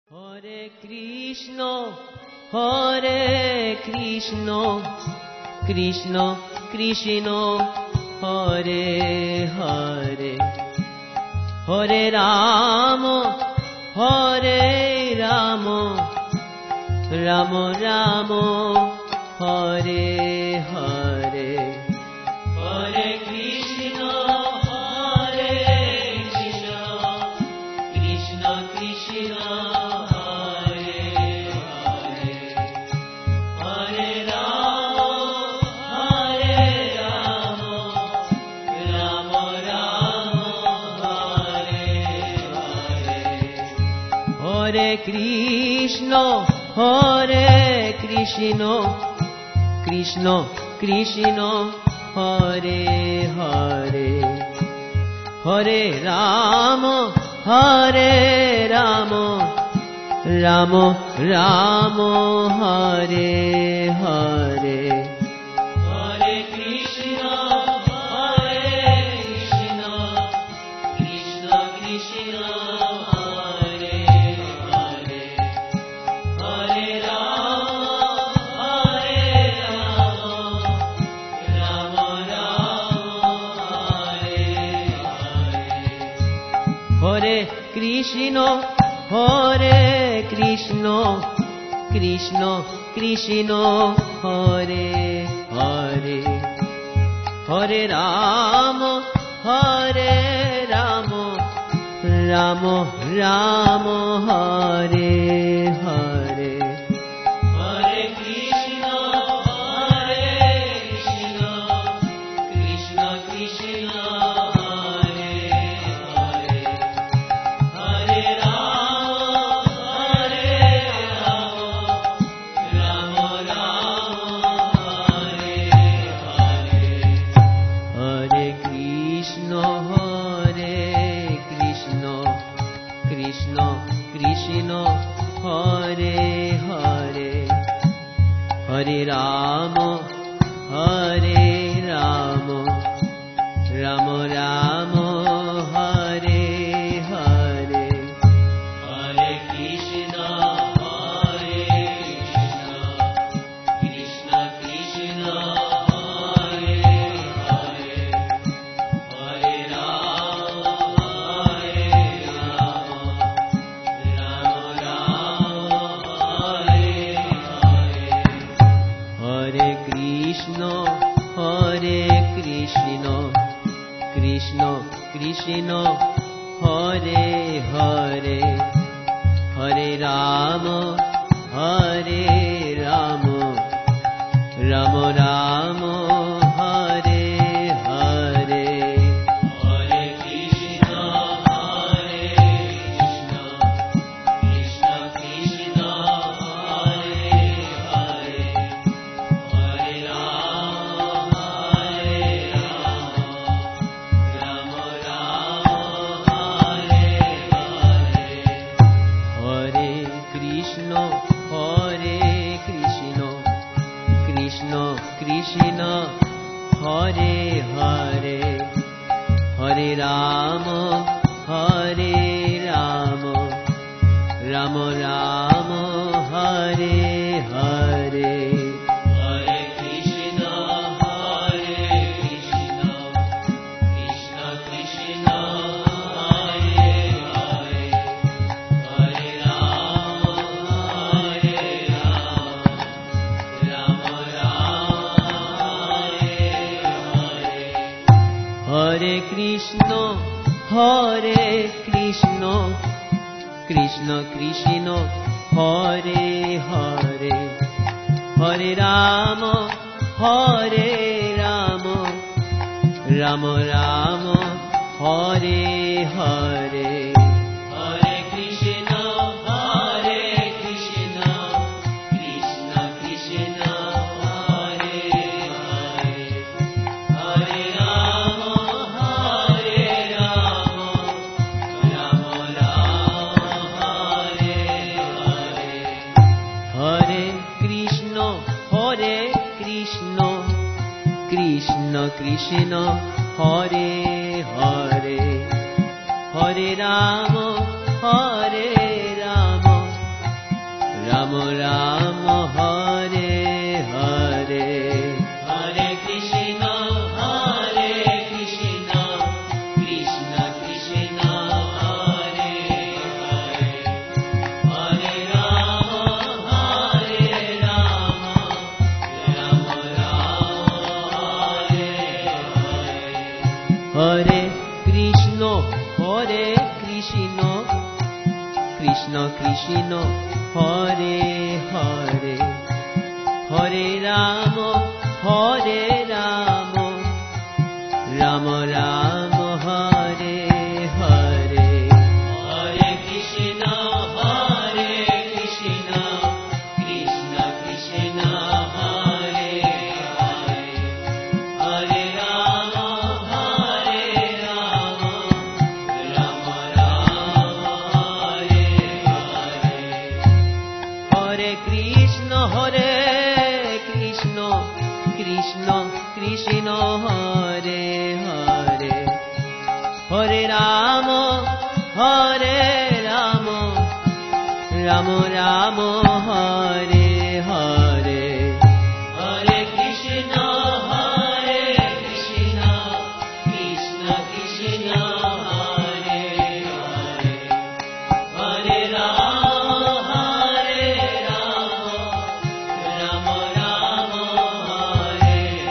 Hare Krishna, Hare Krishna, Krishna Krishna, Hare Hare, Hare Rama, Hare Rama, Rama Rama, Hare Hare, Hare Krishna, Hare Krishna, Krishna Krishna. Hare Krishna, Hare Krishna, Krishna Krishna, Hare Hare, Hare Rama, Hare Rama, Rama Rama, Hare Hare. Hare Krishna, Hare Krishna, Krishna Krishna, Hare Hare, Hare Rama, Hare Rama, Rama Rama, Hare Hare. Hare Rama, Hare Rama, Rama Rama, Hare Hare, Hare Krishna, Hare Krishna, Krishna Krishna, Hare Hare, Hare Rama, Hare Rama, Rama Rama, Hare Krishna, Hare Krishna, Krishna Krishna, Hare Hare, Hare Rama, Hare Rama, Rama Rama, Hare Hare, Hare Krishna, Hare Krishna, Krishna Krishna, Hare Krishna, Hare Hare, Hare Rama, Hare Rama, Rama Rama, Hare Hare, Hare Krishna, Hare Krishna, Krishna Krishna, Hare Hare, Hare Rama, Hare Hare Krishna, Hare Krishna, Krishna Krishna, Hare Hare, Hare Rama, Hare Rama, Rama Rama, Hare Hare, Hare Krishna, Hare Krishna, Krishna Krishna, Hare Hare, Hare Krishna Krishna, Hare Hare, Hare Rama, Hare Rama, Krishna Krishna Hare Hare, Hare Ram Ram Ram Hare Hare, Hare Krishna Krishna Krishna Hare Hare, Hare Ram Ram Ram Hare Hare, Hare Krishna Krishna Krishna Hare Hare, Hare Ram Ram Ram Hare Hare, Hare Krishna Krishna Krishna Hare Hare, Hare Ram Ram Ram Hare Hare,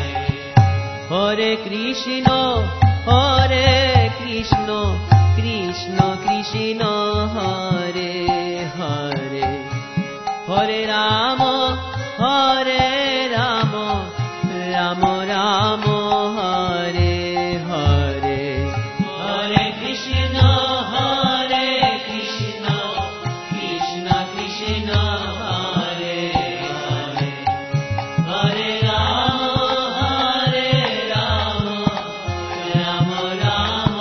Hare Krishna Krishna Krishna Hare Hare, Hare Ram Ram Ram Hare Hare, Hare Krishna Krishna Krishna Hare Hare, Hare Ram Ram Ram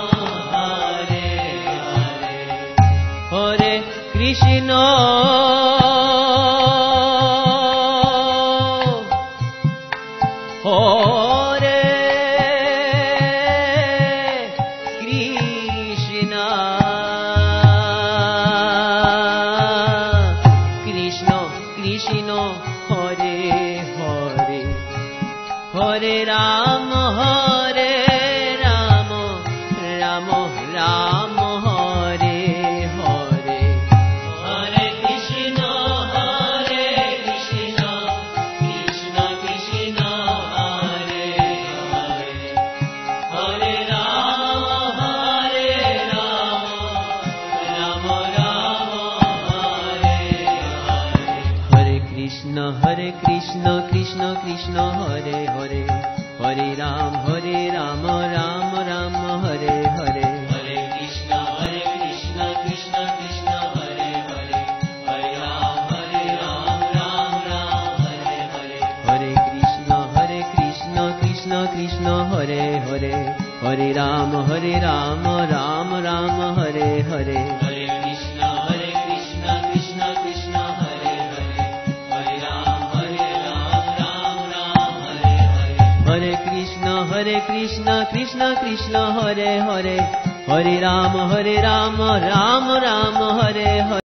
Hare Hare, Hare Krishna Hare Krishna Krishna Krishna Hare Hare, Hare Ram Ram Ram Hare Hare, Hare Krishna Krishna Krishna Hare Hare, Hare Ram Ram Ram Hare Hare, Hare Krishna Krishna Krishna Hare Hare, Hare Ram Ram Ram Hare Hare, Hare Krishna Krishna Krishna Hare Hare, Hare Ram Ram Ram Hare Hare, Hare Krishna Krishna Krishna Hare Hare, Hare Ram Ram Ram Hare Hare, Hare Krishna Krishna Krishna Hare Hare, Hare Ram Ram Ram Hare Hare, Hare Krishna Krishna Hare Hare, Hare Ram Ram Ram Hare Hare.